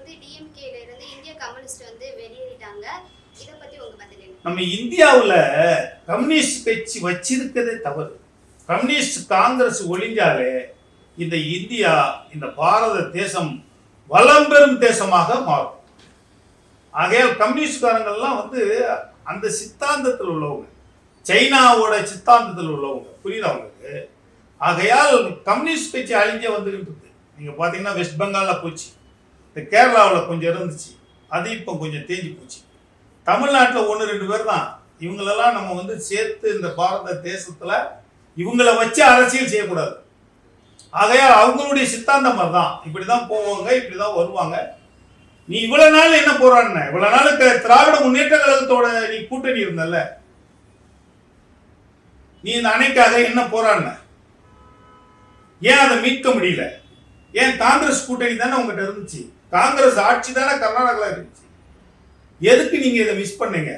வந்து டிஎம்கேல இருந்து இந்திய கம்யூனிஸ்ட் வந்து வெளியேறிட்டாங்க. இத பத்தி உங்க பதில் என்ன? நம்ம இந்தியாவுல கம்யூனிஸ்ட் கட்சி வச்சிருக்கிறதே தவறு. கம்யூனிஸ்ட் காங்கிரஸ் ஒழிஞ்சாலே இந்த இந்தியா, இந்த பாரத தேசம் வளம் பெறும் தேசமாக மாறும். ஆகையால் கம்யூனிஸ்ட்காரங்கள்லாம் வந்து அந்த சித்தாந்தத்தில் உள்ளவங்க, சைனாவோட சித்தாந்தத்தில் உள்ளவங்க, புரியுது அவங்களுக்கு. ஆகையால் கம்யூனிஸ்ட் கட்சி அழிஞ்சே வந்துகிட்டு இருக்கு. நீங்க பாத்தீங்கன்னா வெஸ்ட் பெங்கால்ல போச்சு, இந்த கேரளாவில் கொஞ்சம் இருந்துச்சு, அது இப்போ கொஞ்சம் தேஞ்சு போச்சு. தமிழ்நாட்டில் 1-2 பேர் தான். இவங்களெல்லாம் நம்ம வந்து சேர்த்து இந்த பாரத தேசத்துல இவங்களை வச்சு அரசியல் செய்யக்கூடாது. ஆகையால் அவங்களுடைய சித்தாந்தம் தான், இப்படிதான் போவாங்க, இப்படிதான் வருவாங்க. நீ இவ்வளவு நாள் என்ன போறான்னு, இவ்வளவு நாள் திராவிட முன்னேற்ற கழகத்தோட நீ கூட்டணி இருந்தல்ல, நீ இந்த அணைக்காக என்ன போறான்னு, ஏன் அதை மீட்க முடியல? ஏன் காங்கிரஸ் கூட்டணி தானே உங்ககிட்ட இருந்துச்சு, காங்கிரஸ் ஆட்சி தானே கர்நாடகாவில் இருந்துச்சு, எதுக்கு நீங்க இதை மிஸ் பண்ணீங்க?